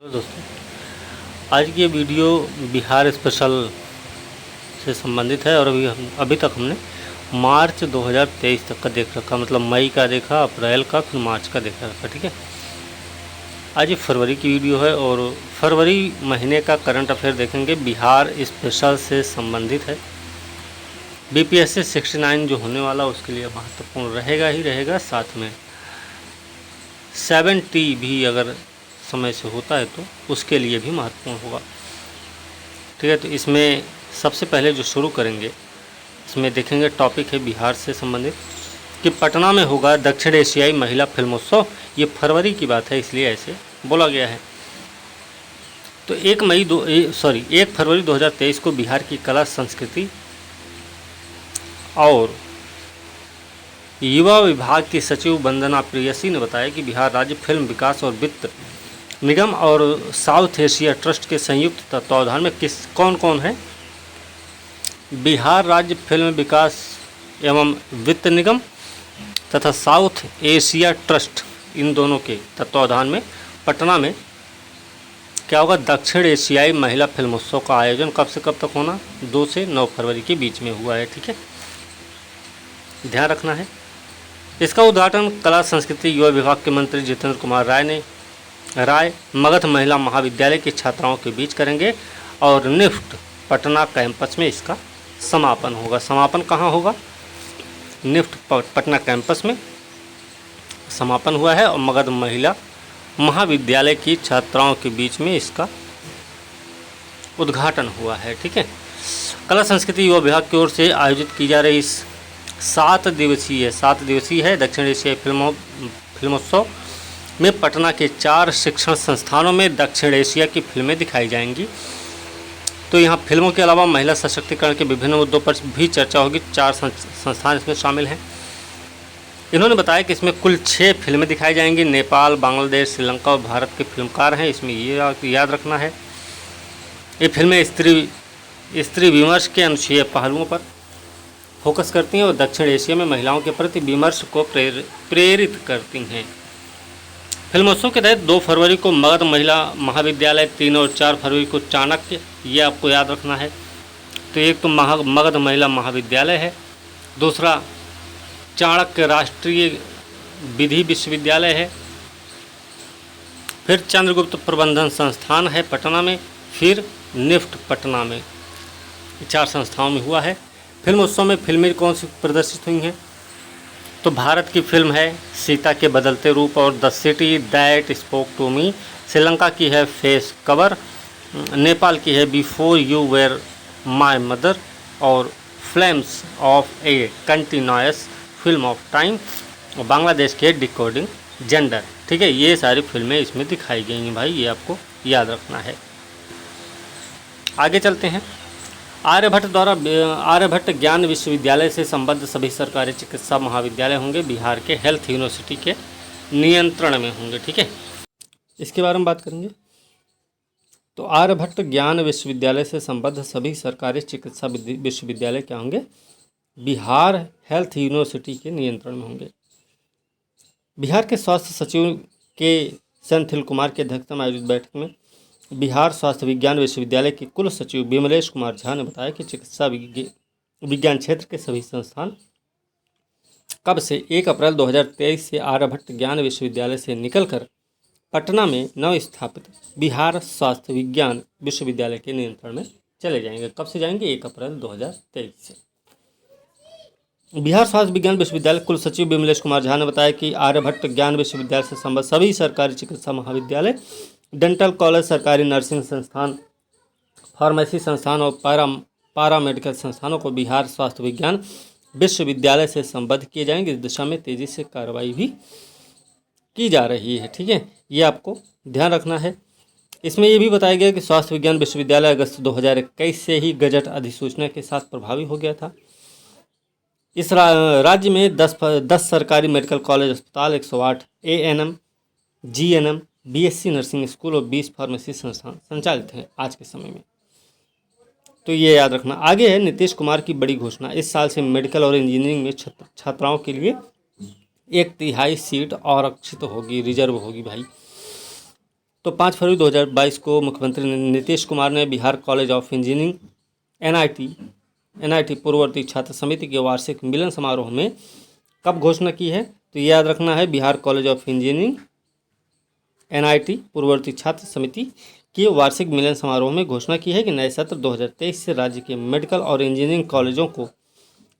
तो दोस्तों, आज की ये वीडियो बिहार स्पेशल से संबंधित है और अभी तक हमने मार्च 2023 तक का देख रखा, मतलब मई का देखा, अप्रैल का, फिर मार्च का देख रखा। ठीक है, आज ये फरवरी की वीडियो है और फरवरी महीने का करंट अफेयर देखेंगे, बिहार स्पेशल से संबंधित है। बीपीएससी 69 जो होने वाला उसके लिए महत्वपूर्ण रहेगा ही रहेगा, साथ में 70 भी अगर समय से होता है तो उसके लिए भी महत्वपूर्ण होगा। ठीक है, तो इसमें सबसे पहले जो शुरू करेंगे, इसमें देखेंगे टॉपिक है बिहार से संबंधित कि पटना में होगा दक्षिण एशियाई महिला फिल्मोत्सव। ये फरवरी की बात है, इसलिए ऐसे बोला गया है। तो 1 फरवरी 2023 को बिहार की कला संस्कृति और युवा विभाग की सचिव वंदना प्रेयसी ने बताया कि बिहार राज्य फिल्म विकास और वित्त निगम और साउथ एशिया ट्रस्ट के संयुक्त तत्वावधान में कौन कौन है। बिहार राज्य फिल्म विकास एवं वित्त निगम तथा साउथ एशिया ट्रस्ट, इन दोनों के तत्वावधान में पटना में क्या होगा, दक्षिण एशियाई महिला फिल्मोत्सव का आयोजन कब से कब तक होना, 2 से 9 फरवरी के बीच में हुआ है। ठीक है, ध्यान रखना है। इसका उद्घाटन कला संस्कृति युवा विभाग के मंत्री जितेंद्र कुमार राय मगध महिला महाविद्यालय की छात्राओं के बीच करेंगे और निफ्ट पटना कैंपस में इसका समापन होगा। समापन कहाँ होगा? निफ्ट पटना कैंपस में समापन हुआ है और मगध महिला महाविद्यालय की छात्राओं के बीच में इसका उद्घाटन हुआ है। ठीक है, कला संस्कृति युवा विभाग की ओर से आयोजित की जा रही इस 7 दिवसीय है दक्षिण एशियाई फिल्मोत्सव में पटना के 4 शिक्षण संस्थानों में दक्षिण एशिया की फिल्में दिखाई जाएंगी। तो यहाँ फिल्मों के अलावा महिला सशक्तिकरण के विभिन्न मुद्दों पर भी चर्चा होगी। 4 संस्थान इसमें शामिल हैं। इन्होंने बताया कि इसमें कुल 6 फिल्में दिखाई जाएंगी। नेपाल, बांग्लादेश, श्रीलंका और भारत के फिल्मकार हैं। इसमें ये याद रखना है, ये फिल्में स्त्री विमर्श के अनुच्छेय पहलुओं पर फोकस करती हैं और दक्षिण एशिया में महिलाओं के प्रति विमर्श को प्रेरित करती हैं। फिल्मोत्सव के तहत 2 फरवरी को मगध महिला महाविद्यालय, 3 और 4 फरवरी को चाणक्य, ये आपको याद रखना है। तो एक तो मगध महिला महाविद्यालय है, दूसरा चाणक्य राष्ट्रीय विधि विश्वविद्यालय है, फिर चंद्रगुप्त प्रबंधन संस्थान है पटना में, फिर निफ्ट पटना में। 4 संस्थाओं में हुआ है। फिल्मोत्सव में फिल्में कौन सी प्रदर्शित हुई हैं? तो भारत की फिल्म है सीता के बदलते रूप और the city that spoke to me, Sri Lanka की है फेस कवर, नेपाल की है before you were my mother और flames of a continuous film of time, और बांग्लादेश की है डिकोडिंग जेंडर। ठीक है, ये सारी फिल्में इसमें दिखाई गई हैं भाई, ये आपको याद रखना है। आगे चलते हैं। आर्यभट्ट ज्ञान विश्वविद्यालय से संबद्ध सभी सरकारी चिकित्सा महाविद्यालय होंगे बिहार के हेल्थ यूनिवर्सिटी के नियंत्रण में होंगे। ठीक है, इसके बारे में बात करेंगे। तो आर्यभट्ट ज्ञान विश्वविद्यालय से संबद्ध सभी सरकारी चिकित्सा विश्वविद्यालय क्या होंगे? बिहार हेल्थ यूनिवर्सिटी के नियंत्रण में होंगे। बिहार के स्वास्थ्य सचिव के सेंथिल कुमार की अध्यक्षता में आयोजित बैठक में बिहार स्वास्थ्य विज्ञान विश्वविद्यालय के कुल सचिव विमलेश कुमार झा ने बताया कि चिकित्सा विज्ञान क्षेत्र के सभी संस्थान कब से 1 अप्रैल 2023 से आर्यभट्ट ज्ञान विश्वविद्यालय से निकलकर पटना में नव स्थापित बिहार स्वास्थ्य विज्ञान विश्वविद्यालय के नियंत्रण में चले जाएंगे। कब से जाएंगे? 1 अप्रैल 2023 से। बिहार स्वास्थ्य विज्ञान विश्वविद्यालय कुल सचिव विमलेश कुमार झा ने बताया कि आर्यभट्ट ज्ञान विश्वविद्यालय से संबद्ध सभी सरकारी चिकित्सा महाविद्यालय, डेंटल कॉलेज, सरकारी नर्सिंग संस्थान, फार्मेसी संस्थान और पारा मेडिकल संस्थानों को बिहार स्वास्थ्य विज्ञान विश्वविद्यालय से संबद्ध किए जाएंगे। इस दिशा में तेज़ी से कार्रवाई भी की जा रही है। ठीक है, ये आपको ध्यान रखना है। इसमें ये भी बताया गया कि स्वास्थ्य विज्ञान विश्वविद्यालय अगस्त 2021 से ही गजट अधिसूचना के साथ प्रभावी हो गया था। इस राज्य में 10 सरकारी मेडिकल कॉलेज, अस्पताल, 108 ANM, GNM, BSc nursing school और 20 फार्मेसी संस्थान संचालित हैं आज के समय में। तो ये याद रखना। आगे है नीतीश कुमार की बड़ी घोषणा, इस साल से मेडिकल और इंजीनियरिंग में छात्राओं के लिए 1/3 सीट आरक्षित होगी, रिजर्व होगी भाई। तो 5 फरवरी 2022 को मुख्यमंत्री नीतीश कुमार ने Bihar college of engineering NIT पूर्ववर्ती छात्र समिति के वार्षिक मिलन समारोह में कब घोषणा की है? तो ये याद रखना है, Bihar college of engineering NIT पूर्ववर्ती छात्र समिति के वार्षिक मिलन समारोह में घोषणा की है कि नए सत्र 2023 से राज्य के मेडिकल और इंजीनियरिंग कॉलेजों को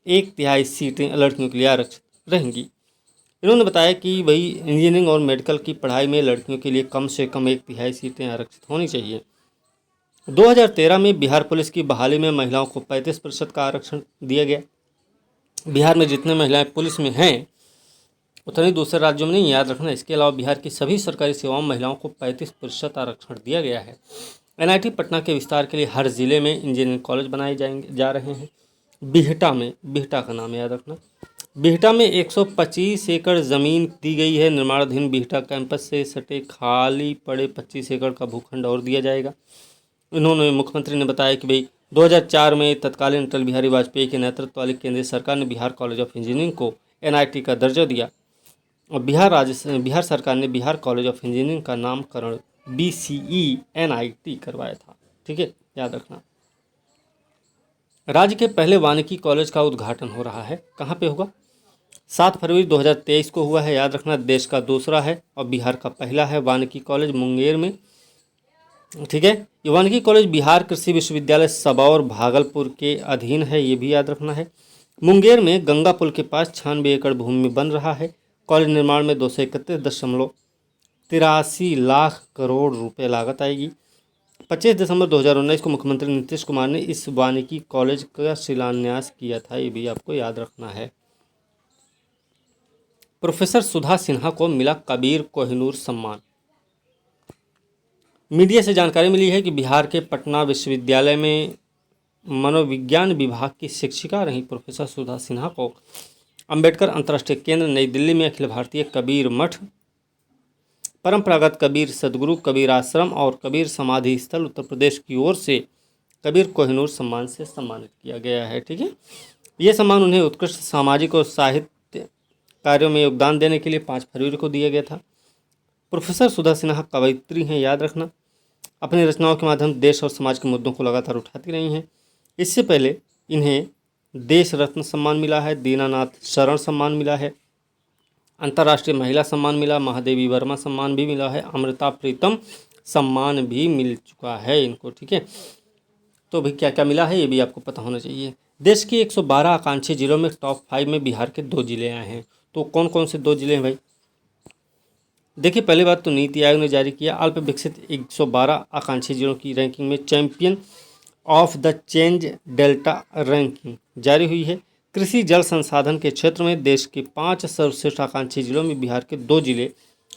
1/3 सीटें लड़कियों के लिए आरक्षित रहेंगी। इन्होंने बताया कि भाई इंजीनियरिंग और मेडिकल की पढ़ाई में लड़कियों के लिए कम से कम 1/3 सीटें आरक्षित होनी चाहिए। 2013 में बिहार पुलिस की बहाली में महिलाओं को 35% का आरक्षण दिया गया। बिहार में जितने महिलाएं पुलिस में हैं उतने दूसरे राज्यों में नहीं, याद रखना। इसके अलावा बिहार की सभी सरकारी सेवाओं में महिलाओं को 35% आरक्षण दिया गया है। एनआईटी पटना के विस्तार के लिए हर जिले में इंजीनियरिंग कॉलेज बनाए जा रहे हैं। बिहटा का नाम याद रखना। बिहटा में 125 एकड़ ज़मीन दी गई है। निर्माणाधीन बिहटा कैंपस से सटे खाली पड़े 25 एकड़ का भूखंड और दिया जाएगा। उन्होंने मुख्यमंत्री ने बताया कि भाई 2004 में तत्कालीन अटल बिहारी वाजपेयी के नेतृत्व वाली केंद्रीय सरकार ने बिहार कॉलेज ऑफ इंजीनियरिंग को एनआईटी का दर्जा दिया और बिहार सरकार ने बिहार कॉलेज ऑफ इंजीनियरिंग का नामकरण BCE NIT करवाया था। ठीक है, याद रखना। राज्य के पहले वानिकी कॉलेज का उद्घाटन हो रहा है। कहाँ पे होगा? 7 फरवरी 2023 को हुआ है। याद रखना, देश का दूसरा है और बिहार का पहला है वानिकी कॉलेज मुंगेर में। ठीक है, ये वानिकी कॉलेज बिहार कृषि विश्वविद्यालय सबौर भागलपुर के अधीन है, ये भी याद रखना है। मुंगेर में गंगा पुल के पास 96 एकड़ भूमि में बन रहा है। कॉलेज निर्माण में 231.83 लाख करोड़ रुपए लागत आएगी। 25 दिसंबर 2019 को मुख्यमंत्री नीतीश कुमार ने इस वानिकी कॉलेज का शिलान्यास किया था, ये भी आपको याद रखना है। प्रोफेसर सुधा सिन्हा को मिला कबीर कोहिनूर सम्मान। मीडिया से जानकारी मिली है कि बिहार के पटना विश्वविद्यालय में मनोविज्ञान विभाग की शिक्षिका रही प्रोफेसर सुधा सिन्हा को अंबेडकर अंतर्राष्ट्रीय केंद्र नई दिल्ली में अखिल भारतीय कबीर मठ, परंपरागत कबीर सदगुरु, कबीर आश्रम और कबीर समाधि स्थल उत्तर प्रदेश की ओर से कबीर कोहिनूर सम्मान से सम्मानित किया गया है। ठीक है, ये सम्मान उन्हें उत्कृष्ट सामाजिक और साहित्य कार्यों में योगदान देने के लिए 5 फरवरी को दिया गया था। प्रोफेसर सुधा सिन्हा कवयित्री हैं, याद रखना। अपनी रचनाओं के माध्यम देश और समाज के मुद्दों को लगातार उठाती रही हैं। इससे पहले इन्हें देश रत्न सम्मान मिला है, दीनानाथ शरण सम्मान मिला है, अंतर्राष्ट्रीय महिला सम्मान मिला, महादेवी वर्मा सम्मान भी मिला है, अमृता प्रीतम सम्मान भी मिल चुका है इनको। ठीक है, तो भाई क्या क्या मिला है ये भी आपको पता होना चाहिए। देश के 112 आकांक्षी जिलों में टॉप 5 में बिहार के 2 जिले आए हैं। तो कौन कौन से 2 जिले हैं भाई? देखिए, पहली बात तो नीति आयोग ने जारी किया अल्प विकसित 112 आकांक्षी जिलों की रैंकिंग में champion of the change delta ranking जारी हुई है। कृषि जल संसाधन के क्षेत्र में देश के 5 सर्वश्रेष्ठ आकांक्षी जिलों में बिहार के 2 जिले,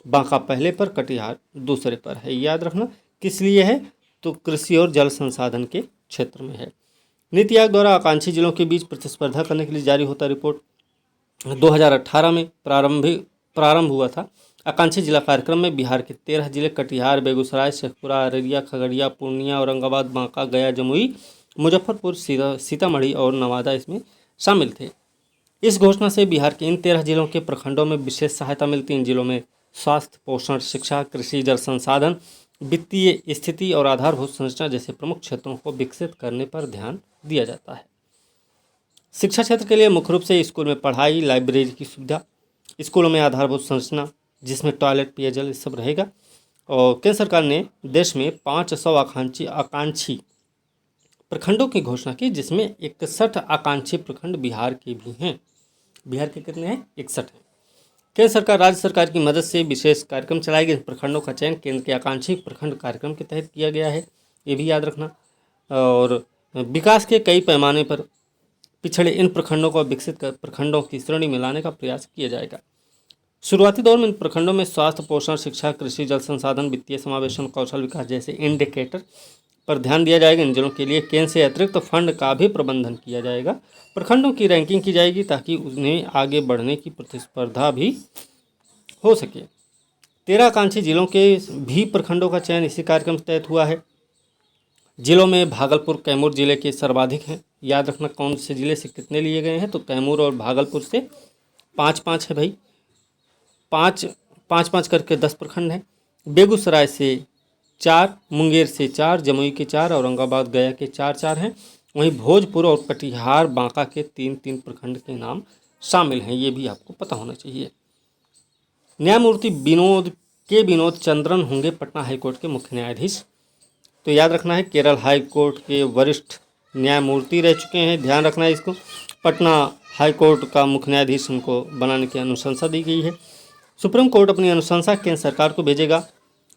बांका पहले पर, कटिहार दूसरे पर है। याद रखना किस लिए है? तो कृषि और जल संसाधन के क्षेत्र में है। नीति आयोग द्वारा आकांक्षी जिलों के बीच प्रतिस्पर्धा करने के लिए जारी होता रिपोर्ट 2018 में प्रारंभ हुआ था। आकांक्षी जिला कार्यक्रम में बिहार के 13 जिले कटिहार, बेगूसराय, शेखपुरा, अररिया, खगड़िया, पूर्णिया, औरंगाबाद, बांका, गया, जमुई, मुजफ्फरपुर, सीतामढ़ी और नवादा इसमें शामिल थे। इस घोषणा से बिहार के इन 13 जिलों के प्रखंडों में विशेष सहायता मिलती है। इन जिलों में स्वास्थ्य, पोषण, शिक्षा, कृषि, जल संसाधन, वित्तीय स्थिति और आधारभूत संरचना जैसे प्रमुख क्षेत्रों को विकसित करने पर ध्यान दिया जाता है। शिक्षा क्षेत्र के लिए मुख्य रूप से स्कूल में पढ़ाई, लाइब्रेरी की सुविधा, स्कूलों में आधारभूत संरचना जिसमें टॉयलेट, पेयजल ये सब रहेगा। और केंद्र सरकार ने देश में 500 आकांक्षी प्रखंडों की घोषणा की, जिसमें 61 आकांक्षी प्रखंड बिहार के भी हैं। बिहार के कितने हैं? 61 हैं। केंद्र सरकार राज्य सरकार की मदद से विशेष कार्यक्रम चलाए गए। प्रखंडों का चयन केंद्र के आकांक्षी प्रखंड कार्यक्रम के तहत किया गया है, ये भी याद रखना। और विकास के कई पैमाने पर पिछड़े इन प्रखंडों को विकसित कर प्रखंडों की श्रेणी में लाने का प्रयास किया जाएगा। शुरुआती दौर में इन प्रखंडों में स्वास्थ्य, पोषण, शिक्षा, कृषि, जल संसाधन, वित्तीय समावेशन, कौशल विकास जैसे इंडिकेटर पर ध्यान दिया जाएगा। इन जिलों के लिए केंद्र से अतिरिक्त फंड का भी प्रबंधन किया जाएगा। प्रखंडों की रैंकिंग की जाएगी ताकि उन्हें आगे बढ़ने की प्रतिस्पर्धा भी हो सके। 13 आकांक्षी जिलों के भी प्रखंडों का चयन इसी कार्यक्रम के तहत हुआ है। जिलों में भागलपुर, कैमूर जिले के सर्वाधिक हैं। याद रखना कौन से जिले से कितने लिए गए हैं, तो कैमूर और भागलपुर से 5-5 है भाई, 5-5 करके 10 प्रखंड हैं। बेगूसराय से 4, मुंगेर से 4, जमुई के 4, औरंगाबाद गया के 4 हैं। वहीं भोजपुर और कटिहार बांका के 3 प्रखंड के नाम शामिल हैं। ये भी आपको पता होना चाहिए। न्यायमूर्ति विनोद चंद्रन होंगे पटना हाईकोर्ट के मुख्य न्यायाधीश। तो याद रखना है, केरल हाई कोर्ट के वरिष्ठ न्यायमूर्ति रह चुके हैं, ध्यान रखना है इसको। पटना हाई कोर्ट का मुख्य न्यायाधीश उनको बनाने की अनुशंसा दी गई है। सुप्रीम कोर्ट अपनी अनुशंसा केंद्र सरकार को भेजेगा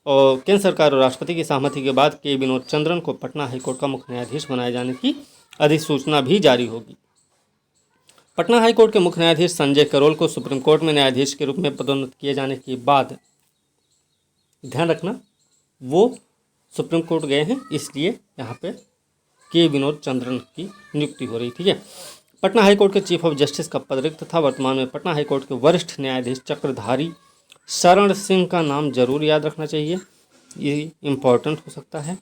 और केंद्र सरकार और राष्ट्रपति की सहमति के बाद के विनोद चंद्रन को पटना हाईकोर्ट का मुख्य न्यायाधीश बनाए जाने की अधिसूचना भी जारी होगी। पटना हाईकोर्ट के मुख्य न्यायाधीश संजय करोल को सुप्रीम कोर्ट में न्यायाधीश के रूप में पदोन्नत किए जाने के बाद, ध्यान रखना, वो सुप्रीम कोर्ट गए हैं, इसलिए यहाँ पे के विनोद चंद्रन की नियुक्ति हो रही। ठीक है। पटना हाईकोर्ट के चीफ ऑफ जस्टिस का पद रिक्त था। वर्तमान में पटना हाईकोर्ट के वरिष्ठ न्यायाधीश चक्रधारी शरण सिंह का नाम जरूर याद रखना चाहिए, ये इम्पोर्टेंट हो सकता है।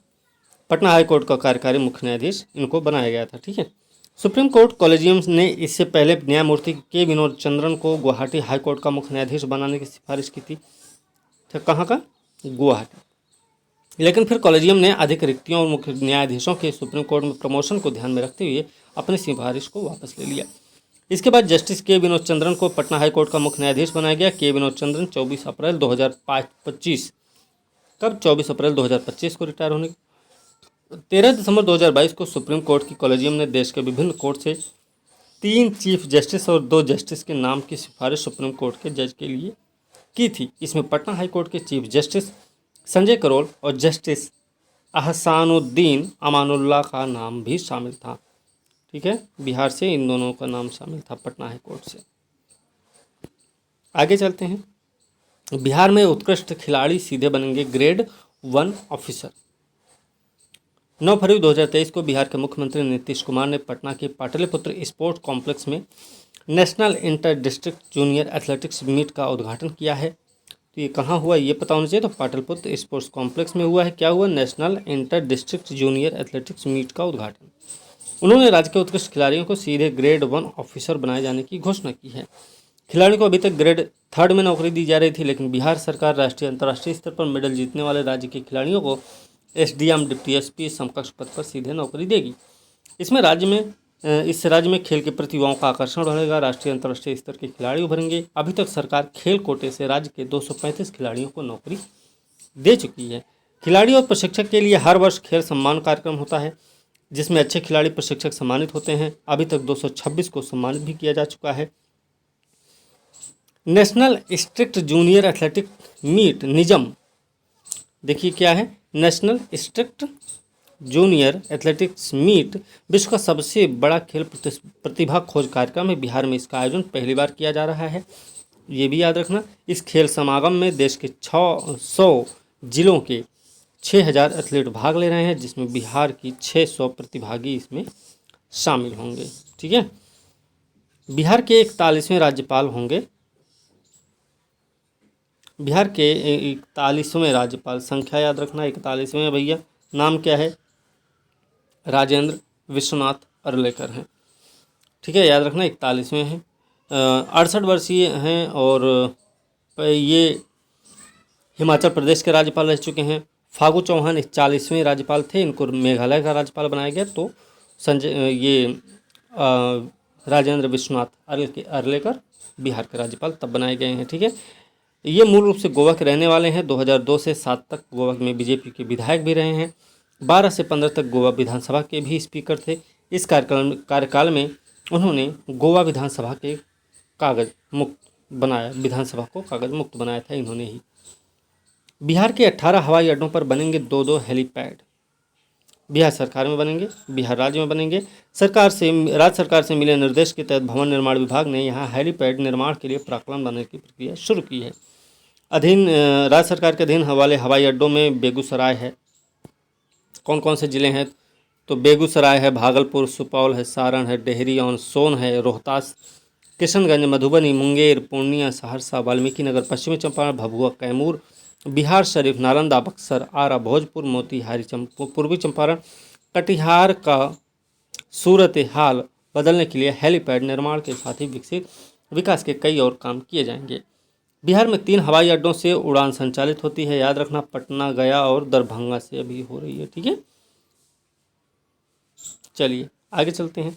पटना हाईकोर्ट का कार्यकारी मुख्य न्यायाधीश इनको बनाया गया था। ठीक है। सुप्रीम कोर्ट कॉलेजियम ने इससे पहले न्यायमूर्ति के विनोद चंद्रन को गुवाहाटी हाईकोर्ट का मुख्य न्यायाधीश बनाने की सिफारिश की थी। कहाँ का? गुवाहाटी। लेकिन फिर कॉलेजियम ने अधिक रिक्तियों और मुख्य न्यायाधीशों के सुप्रीम कोर्ट में प्रमोशन को ध्यान में रखते हुए अपनी सिफारिश को वापस ले लिया। इसके बाद जस्टिस के विनोद चंद्रन को पटना हाईकोर्ट का मुख्य न्यायाधीश बनाया गया। के विनोद चंद्रन 24 अप्रैल 2025 कब 24 अप्रैल 2025 को रिटायर होने 13 दिसंबर 2022 को सुप्रीम कोर्ट की कॉलेजियम ने देश के विभिन्न कोर्ट से 3 चीफ जस्टिस और 2 जस्टिस के नाम की सिफारिश सुप्रीम कोर्ट के जज के लिए की थी। इसमें पटना हाईकोर्ट के चीफ जस्टिस संजय करोल और जस्टिस अहसानुद्दीन अमानुल्लाह का नाम भी शामिल था। ठीक है, बिहार से इन दोनों का नाम शामिल था पटना हाईकोर्ट से। आगे चलते हैं। बिहार में उत्कृष्ट खिलाड़ी सीधे बनेंगे ग्रेड 1 ऑफिसर। 9 फरवरी 2023 को बिहार के मुख्यमंत्री नीतीश कुमार ने पटना के पाटलिपुत्र स्पोर्ट्स कॉम्प्लेक्स में national inter district junior athletics meet का उद्घाटन किया है। तो ये कहाँ हुआ ये पता होना चाहिए। तो पाटलिपुत्र स्पोर्ट्स कॉम्प्लेक्स में हुआ है। क्या हुआ? National inter district junior athletics meet का उद्घाटन। उन्होंने राज्य के उत्कृष्ट खिलाड़ियों को सीधे ग्रेड 1 ऑफिसर बनाए जाने की घोषणा की है। खिलाड़ियों को अभी तक ग्रेड 3 में नौकरी दी जा रही थी, लेकिन बिहार सरकार राष्ट्रीय अंतर्राष्ट्रीय स्तर पर मेडल जीतने वाले राज्य के खिलाड़ियों को SDM डिप्टी SP समकक्ष पद पर सीधे नौकरी देगी। इससे राज्य में खेल के प्रति युवाओं का आकर्षण बढ़ेगा। राष्ट्रीय अंतर्राष्ट्रीय स्तर के खिलाड़ी उभरेंगे। अभी तक सरकार खेल कोटे से राज्य के 235 खिलाड़ियों को नौकरी दे चुकी है। खिलाड़ी और प्रशिक्षक के लिए हर वर्ष खेल सम्मान कार्यक्रम होता है, जिसमें अच्छे खिलाड़ी प्रशिक्षक सम्मानित होते हैं। अभी तक 226 को सम्मानित भी किया जा चुका है। National strict junior athletic meet निजम, देखिए क्या है, national strict junior athletics meet विश्व का सबसे बड़ा खेल प्रतिभा खोज कार्यक्रम है। बिहार में इसका आयोजन पहली बार किया जा रहा है, ये भी याद रखना। इस खेल समागम में देश के 600 जिलों के 6000 एथलीट भाग ले रहे हैं, जिसमें बिहार की 600 प्रतिभागी इसमें शामिल होंगे। ठीक है। बिहार के 41वें राज्यपाल होंगे। बिहार के 41वें राज्यपाल, संख्या याद रखना 41वें भैया। नाम क्या है? राजेंद्र विश्वनाथ अर्लेकर हैं। ठीक है, याद रखना 41वें हैं। 68 वर्षीय हैं और ये हिमाचल प्रदेश के राज्यपाल रह चुके हैं। फागू चौहान 40वें राज्यपाल थे, इनको मेघालय का राज्यपाल बनाया गया। तो राजेंद्र विश्वनाथ अर्लेकर बिहार के राज्यपाल तब बनाए गए हैं। ठीक है। ये मूल रूप से गोवा के रहने वाले हैं। 2002 से 7 तक गोवा में बीजेपी के विधायक भी रहे हैं। 12 से 15 तक गोवा विधानसभा के भी स्पीकर थे। इस कार्यकाल में उन्होंने गोवा विधानसभा के कागज मुक्त बनाया, विधानसभा को कागज मुक्त बनाया था इन्होंने ही। बिहार के 18 हवाई अड्डों पर बनेंगे 2-2 हेलीपैड। बिहार सरकार में बनेंगे, बिहार राज्य में बनेंगे। राज्य सरकार से मिले निर्देश के तहत भवन निर्माण विभाग ने यहाँ हेलीपैड निर्माण के लिए प्राक्कलन बनाने की प्रक्रिया शुरू की है। राज्य सरकार के अधीन वाले हवाई अड्डों में बेगूसराय है। कौन कौन से ज़िले हैं? तो बेगूसराय है, भागलपुर, सुपौल है, सारण है, डेहरी ऑन सोन है, रोहतास, किशनगंज, मधुबनी, मुंगेर, पूर्णिया, सहरसा, वाल्मीकि नगर, पश्चिमी चंपारण, भभुआ, कैमूर, बिहार शरीफ, नालंदा, बक्सर, आरा, भोजपुर, मोतिहारी, पूर्वी चंपारण, कटिहार का सूरत हाल बदलने के लिए हेलीपैड निर्माण के साथ ही विकास के कई और काम किए जाएंगे। बिहार में 3 हवाई अड्डों से उड़ान संचालित होती है, याद रखना, पटना, गया और दरभंगा से अभी हो रही है, ठीक है। चलिए आगे चलते हैं।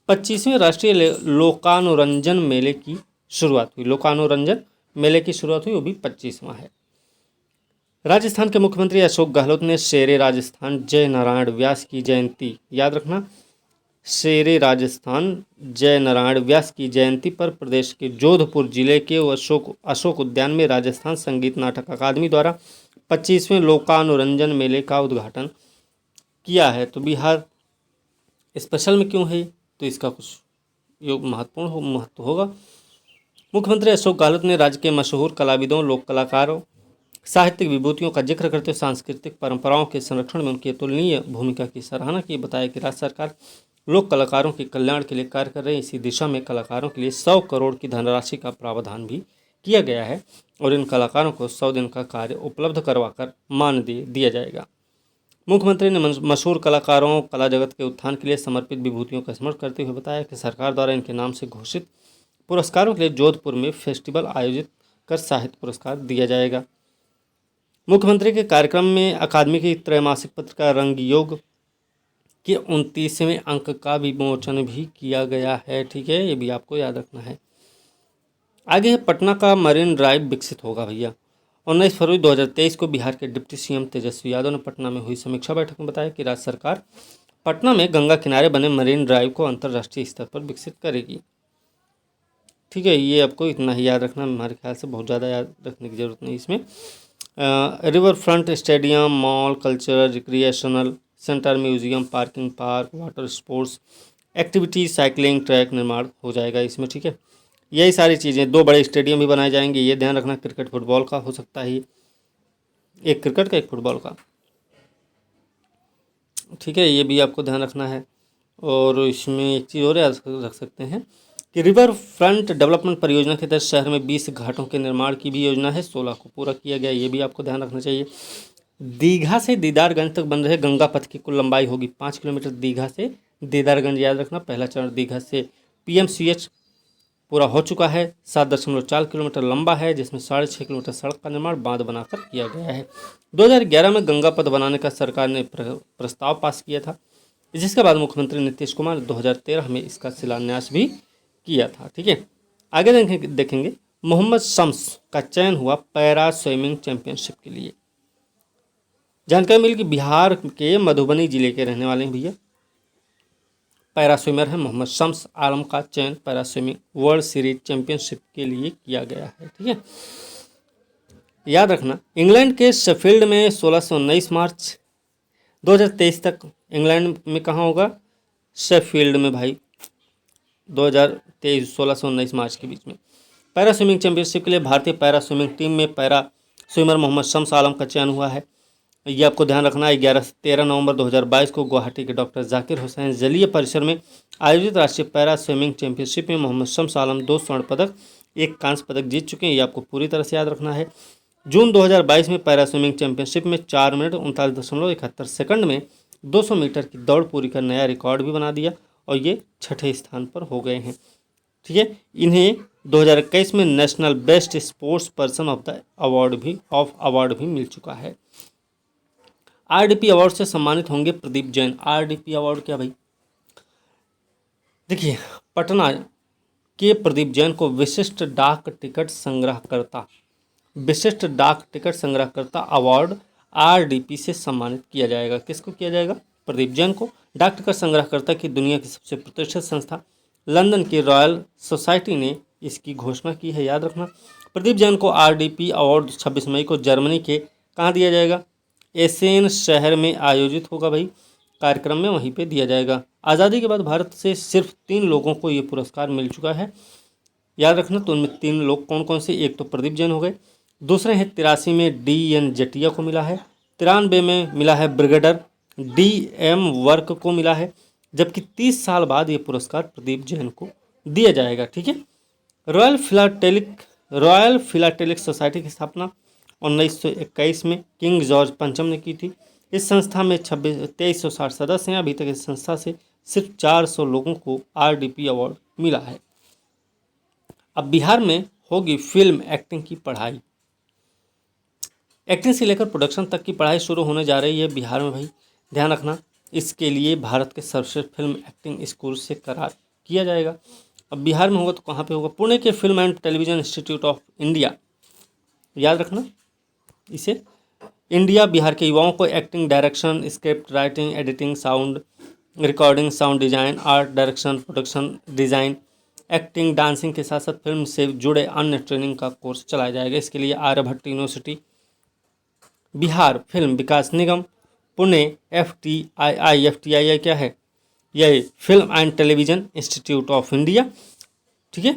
25वें राष्ट्रीय लोकानुरंजन मेले की शुरुआत हुई। लोकानुरंजन मेले की शुरुआत हुई, वो भी 25वां है। राजस्थान के मुख्यमंत्री अशोक गहलोत ने शेरे राजस्थान जय नारायण व्यास की जयंती, याद रखना, शेरे राजस्थान जय नारायण व्यास की जयंती पर प्रदेश के जोधपुर जिले के अशोक उद्यान में राजस्थान संगीत नाटक अकादमी द्वारा 25वें लोकानुरंजन मेले का उद्घाटन किया है। तो बिहार स्पेशल में क्यों है, तो इसका कुछ महत्व होगा। मुख्यमंत्री अशोक गहलोत ने राज्य के मशहूर कलाविदों, लोक कलाकारों, साहित्यिक विभूतियों का जिक्र करते हुए सांस्कृतिक परंपराओं के संरक्षण में उनकी अतुलनीय भूमिका की सराहना की। बताया कि राज्य सरकार लोक कलाकारों के कल्याण के लिए कार्य कर रहे हैं। इसी दिशा में कलाकारों के लिए 100 करोड़ की धनराशि का प्रावधान भी किया गया है और इन कलाकारों को 100 दिन का कार्य उपलब्ध करवाकर मानदेय दिया जाएगा। मुख्यमंत्री ने मशहूर कलाकारों, कला जगत के उत्थान के लिए समर्पित विभूतियों का स्मरण करते हुए बताया कि सरकार द्वारा इनके नाम से घोषित पुरस्कारों के लिए जोधपुर में फेस्टिवल आयोजित कर साहित्य पुरस्कार दिया जाएगा। मुख्यमंत्री के कार्यक्रम में अकादमी की त्रैमासिक पत्रिका रंग योग के 29वें अंक का विमोचन भी किया गया है, ठीक है, ये भी आपको याद रखना है। आगे है पटना का मरीन ड्राइव विकसित होगा भैया। 19 फरवरी 2023 को बिहार के डिप्टी सीएम तेजस्वी यादव ने पटना में हुई समीक्षा बैठक में बताया कि राज्य सरकार पटना में गंगा किनारे बने मरीन ड्राइव को अंतर्राष्ट्रीय स्तर पर विकसित करेगी, ठीक है। ये आपको इतना ही याद रखना, हमारे ख्याल से बहुत ज़्यादा याद रखने की जरूरत नहीं इसमें। River front stadium, mall, cultural recreational centre, museum, parking, park, water sports activity, cycling track निर्माण हो जाएगा इसमें, ठीक है। यही सारी चीज़ें, 2 बड़े स्टेडियम भी बनाए जाएंगे, ये ध्यान रखना। क्रिकेट फुटबॉल का हो सकता है, एक क्रिकेट का एक फुटबॉल का, ठीक है, ये भी आपको ध्यान रखना है। और इसमें एक चीज़ और याद रख सकते हैं कि रिवर फ्रंट डेवलपमेंट परियोजना के तहत शहर में 20 घाटों के निर्माण की भी योजना है, 16 को पूरा किया गया, ये भी आपको ध्यान रखना चाहिए। दीघा से दीदारगंज तक बन रहे गंगा पथ की कुल लंबाई होगी 5 किलोमीटर। दीघा से दीदारगंज, याद रखना, पहला चरण दीघा से PMCH पूरा हो चुका है, 7.4 किलोमीटर लंबा है, जिसमें 6.5 किलोमीटर सड़क का निर्माण बांध बनाकर किया गया है। 2011 में गंगा पथ बनाने का सरकार ने प्रस्ताव पास किया था, जिसके बाद मुख्यमंत्री नीतीश कुमार ने 2013 में इसका शिलान्यास भी किया था, ठीक है। आगे देखेंगे मोहम्मद शम्स का चयन हुआ पैरा स्विमिंग चैंपियनशिप के लिए। जानकारी मिली कि बिहार के मधुबनी जिले के रहने वाले हैं भैया, पैरा स्विमर है मोहम्मद शम्स आलम का चयन para swimming world series championship के लिए किया गया है, ठीक है। याद रखना, इंग्लैंड के शेफील्ड में 16 से 19 मार्च 2023 तक, इंग्लैंड में कहाँ होगा, शेफील्ड में भाई, 2023 16 से 19 मार्च के बीच में पैरा स्विमिंग चैंपियनशिप के लिए भारतीय पैरा स्विमिंग टीम में पैरा स्विमर मोहम्मद शम्स आलम का चयन हुआ है। ये आपको ध्यान रखना है। 11 से 13 नवंबर 2022 को गुवाहाटी के डॉक्टर जाकिर हुसैन जलीय परिसर में आयोजित राष्ट्रीय पैरा स्विमिंग चैंपियनशिप में मोहम्मद शम्स आलम 2 स्वर्ण पदक 1 कांस्य पदक जीत चुके हैं, ये आपको पूरी तरह से याद रखना है। जून 2022 में पैरा स्विमिंग चैंपियनशिप में 4 मिनट 39.71 सेकंड में 200 मीटर की दौड़ पूरी कर नया रिकॉर्ड भी बना दिया और ये 6ठे स्थान पर हो गए हैं, ठीक है। इन्हें 2021 में national best sports person of the award भी मिल चुका है। RDP अवार्ड से सम्मानित होंगे प्रदीप जैन। RDP अवार्ड क्या भाई, देखिए, पटना के प्रदीप जैन को विशिष्ट डाक टिकट संग्रहकर्ता अवार्ड RDP से सम्मानित किया जाएगा। किसको किया जाएगा, प्रदीप जैन को। डाक टिकट संग्रहकर्ता की दुनिया की सबसे प्रतिष्ठित संस्था लंदन की रॉयल सोसाइटी ने इसकी घोषणा की है, याद रखना। प्रदीप जैन को RDP अवार्ड 26 मई को जर्मनी के कहाँ दिया जाएगा, एसेन शहर में आयोजित होगा भाई कार्यक्रम में, वहीं पे दिया जाएगा। आज़ादी के बाद भारत से सिर्फ 3 लोगों को ये पुरस्कार मिल चुका है, याद रखना। तो उनमें 3 लोग कौन कौन से, एक तो प्रदीप जैन हो गए, दूसरे हैं 83 में DN जटिया को मिला है, 93 में मिला है ब्रिगेडर DM वर्क को मिला है, जबकि 30 साल बाद ये पुरस्कार प्रदीप जैन को दिया जाएगा, ठीक है। रॉयल फिलाटेलिक सोसाइटी की स्थापना 1921 में किंग जॉर्ज पंचम ने की थी। इस संस्था में 2360 सदस्य हैं। अभी तक इस संस्था से सिर्फ 400 लोगों को RDP अवार्ड मिला है। अब बिहार में होगी फिल्म एक्टिंग की पढ़ाई। एक्टिंग से लेकर प्रोडक्शन तक की पढ़ाई शुरू होने जा रही है बिहार में भाई, ध्यान रखना। इसके लिए भारत के सर्वश्रेष्ठ फिल्म एक्टिंग स्कूल से करार किया जाएगा। अब बिहार में होगा तो कहाँ पे होगा? पुणे के film and television institute of India, याद रखना इसे। इंडिया बिहार के युवाओं को acting, direction, script writing, editing, sound recording, sound design, art direction, production design, acting, dancing के साथ साथ फिल्म से जुड़े अन्य ट्रेनिंग का कोर्स चलाया जाएगा। इसके लिए आर्यभट्ट यूनिवर्सिटी, बिहार फिल्म विकास निगम, पुणे FTII क्या है? यह film and television institute of India, ठीक है,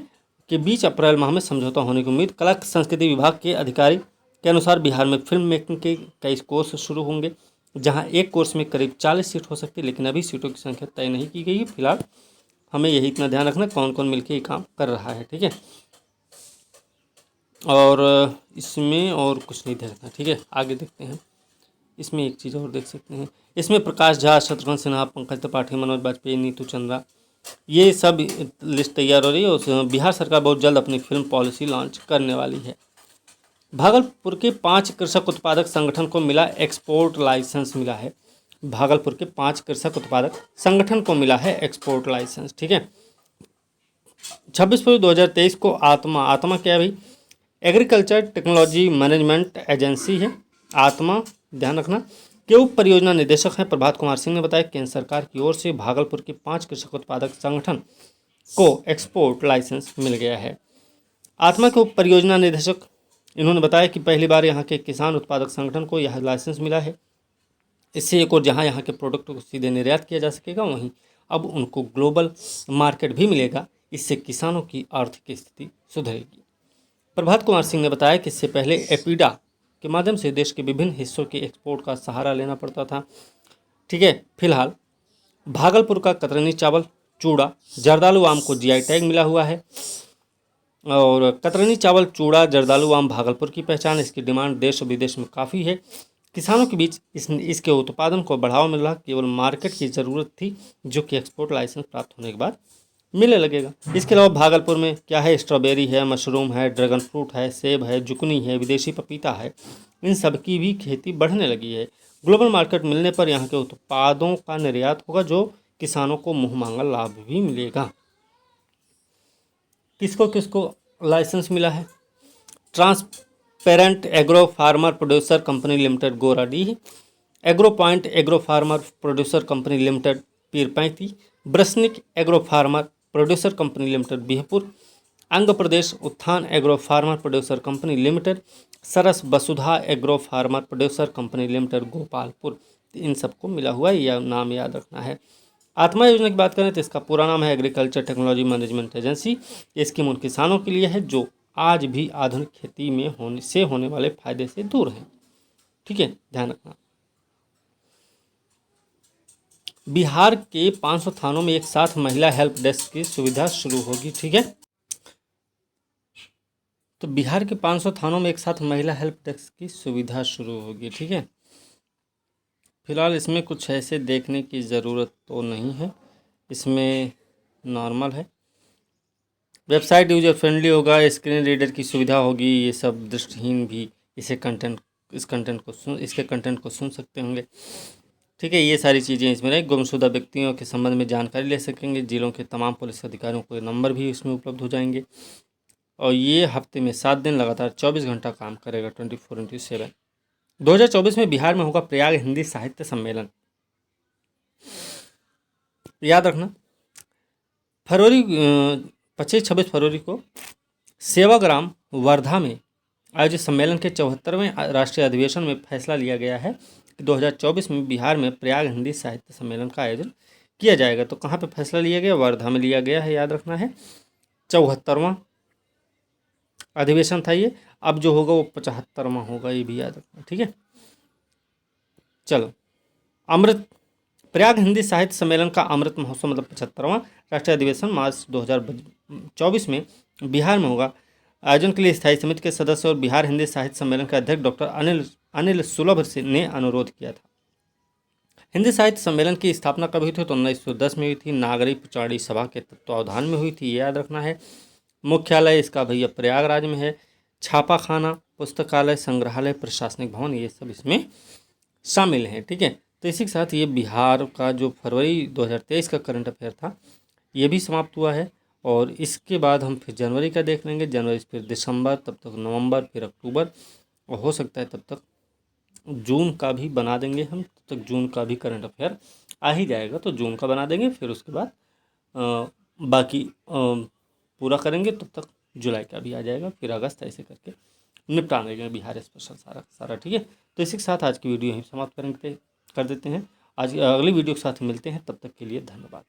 के बीच अप्रैल माह में समझौता होने की उम्मीद। कला संस्कृति विभाग के अधिकारी के अनुसार बिहार में फिल्म मेकिंग के कई कोर्स शुरू होंगे, जहां एक कोर्स में करीब 40 सीट हो सकती है, लेकिन अभी सीटों की संख्या तय नहीं की गई है। फिलहाल हमें यही इतना ध्यान रखना कौन कौन मिलकर ये काम कर रहा है, ठीक है। और इसमें और कुछ नहीं देखना, ठीक है। आगे देखते हैं। इसमें एक चीज़ और देख सकते हैं, इसमें प्रकाश झा, शत्रुघ्न सिन्हा, पंकज त्रिपाठी, मनोज वाजपेयी, नीतू चंद्रा, ये सब लिस्ट तैयार हो रही है। और बिहार सरकार बहुत जल्द अपनी फिल्म पॉलिसी लॉन्च करने वाली है। भागलपुर के 5 कृषक उत्पादक संगठन को मिला एक्सपोर्ट लाइसेंस मिला है। भागलपुर के 5 कृषक उत्पादक संगठन को मिला है एक्सपोर्ट लाइसेंस, ठीक है। 26 फरवरी 2023 को आत्मा क्या है भाई? एग्रीकल्चर टेक्नोलॉजी मैनेजमेंट एजेंसी है आत्मा, ध्यान रखना, के उप परियोजना निदेशक हैं प्रभात कुमार सिंह ने बताया केंद्र सरकार की ओर से भागलपुर के 5 कृषक उत्पादक संगठन को एक्सपोर्ट लाइसेंस मिल गया है। आत्मा के उप परियोजना निदेशक इन्होंने बताया कि पहली बार यहाँ के किसान उत्पादक संगठन को यह लाइसेंस मिला है। इससे एक और जहाँ यहाँ के प्रोडक्ट को सीधे निर्यात किया जा सकेगा, वहीं अब उनको ग्लोबल मार्केट भी मिलेगा। इससे किसानों की आर्थिक स्थिति सुधरेगी। प्रभात कुमार सिंह ने बताया कि इससे पहले एपीडा के माध्यम से देश के विभिन्न हिस्सों के एक्सपोर्ट का सहारा लेना पड़ता था, ठीक है। फिलहाल भागलपुर का कतरनी चावल, चूड़ा, जर्दालू आम को GI टैग मिला हुआ है। और कतरनी चावल, चूड़ा, जर्दालू आम भागलपुर की पहचान, इसकी डिमांड देश और विदेश में काफ़ी है। किसानों के बीच इसके उत्पादन को बढ़ावा मिल रहा, केवल मार्केट की ज़रूरत थी, जो कि एक्सपोर्ट लाइसेंस प्राप्त होने के बाद मिलने लगेगा। इसके अलावा भागलपुर में क्या है? स्ट्रॉबेरी है, मशरूम है, ड्रैगन फ्रूट है, सेब है, जुकनी है, विदेशी पपीता है, इन सब की भी खेती बढ़ने लगी है। ग्लोबल मार्केट मिलने पर यहाँ के उत्पादों का निर्यात होगा, जो किसानों को मुँह मांगा लाभ भी मिलेगा। किसको किसको लाइसेंस मिला है? Transparent agro farmer producer company limited Goradih, agro point agro farmer producer company limited Pirpainti, ब्रसनिक agro farmer producer company limited Bihpur, Andhra Pradesh Utthan agro farmer producer company limited, Saras Vasudha agro farmer producer company limited Gopalpur. इन सबको मिला हुआ यह नाम याद रखना है। आत्मा योजना की बात करें तो इसका पूरा नाम है एग्रीकल्चर टेक्नोलॉजी मैनेजमेंट एजेंसी। ये स्कीम उन किसानों के लिए है जो आज भी आधुनिक खेती में होने वाले फायदे से दूर हैं, ठीक है, ध्यान रखना। बिहार के 500 थानों में एक साथ महिला हेल्प डेस्क की सुविधा शुरू होगी, ठीक है। तो बिहार के 500 थानों में एक साथ महिला हेल्प डेस्क की सुविधा शुरू होगी, ठीक है। फिलहाल इसमें कुछ ऐसे देखने की ज़रूरत तो नहीं है, इसमें नॉर्मल है। वेबसाइट यूजर फ्रेंडली होगा, स्क्रीन रीडर की सुविधा होगी, ये सब दृष्टिहीन भी इसके कंटेंट को सुन सकते होंगे, ठीक है। ये सारी चीज़ें इसमें रही। गुमशुदा व्यक्तियों के संबंध में जानकारी ले सकेंगे। जिलों के तमाम पुलिस अधिकारियों को नंबर भी इसमें उपलब्ध हो जाएंगे। और ये हफ्ते में 7 दिन लगातार 24 घंटा काम करेगा, 24/7। 2024 में बिहार में होगा प्रयाग हिंदी साहित्य सम्मेलन, याद रखना। 25-26 फरवरी को सेवाग्राम वर्धा में आयोजित सम्मेलन के 74वें राष्ट्रीय अधिवेशन में फैसला लिया गया है कि 2024 में बिहार में प्रयाग हिंदी साहित्य सम्मेलन का आयोजन किया जाएगा। तो कहाँ पे फैसला लिया गया? वर्धा में लिया गया है, याद रखना है। 74वां अधिवेशन था ये, अब जो होगा वो 75वां होगा, ये भी याद रखना, ठीक है। चलो, प्रयाग हिंदी साहित्य सम्मेलन का अमृत महोत्सव मतलब 75वां राष्ट्रीय अधिवेशन मार्च 2024 में बिहार में होगा। आयोजन के लिए स्थायी समिति के सदस्य और बिहार हिंदी साहित्य सम्मेलन के अध्यक्ष डॉक्टर अनिल सुलभ ने अनुरोध किया था। हिंदी साहित्य सम्मेलन की स्थापना कब हुई थी? तो 1910 में हुई थी। नागरी पुचाड़ी सभा के तत्वावधान में हुई थी, ये याद रखना है। मुख्यालय इसका भैया प्रयागराज में है। छापाखाना, पुस्तकालय, संग्रहालय, प्रशासनिक भवन, ये सब इसमें शामिल हैं। ठीक है, तो इसी के साथ ये बिहार का जो फरवरी 2023 का करंट अफेयर था ये भी समाप्त हुआ है। और इसके बाद हम फिर जनवरी का देख लेंगे, जनवरी से फिर दिसंबर, तब तक नवंबर, फिर अक्टूबर, और हो सकता है तब तक जून का भी बना देंगे हम। तब तक जून का भी करंट अफेयर आ ही जाएगा, तो जून का बना देंगे। फिर उसके बाद बाकी पूरा करेंगे, तब तक जुलाई का भी आ जाएगा। फिर अगस्त, ऐसे करके निपटा देंगे बिहार स्पेशल सारा। ठीक है, तो इसी के साथ आज की वीडियो यहीं समाप्त कर देते हैं। आज अगली वीडियो के साथ मिलते हैं, तब तक के लिए धन्यवाद।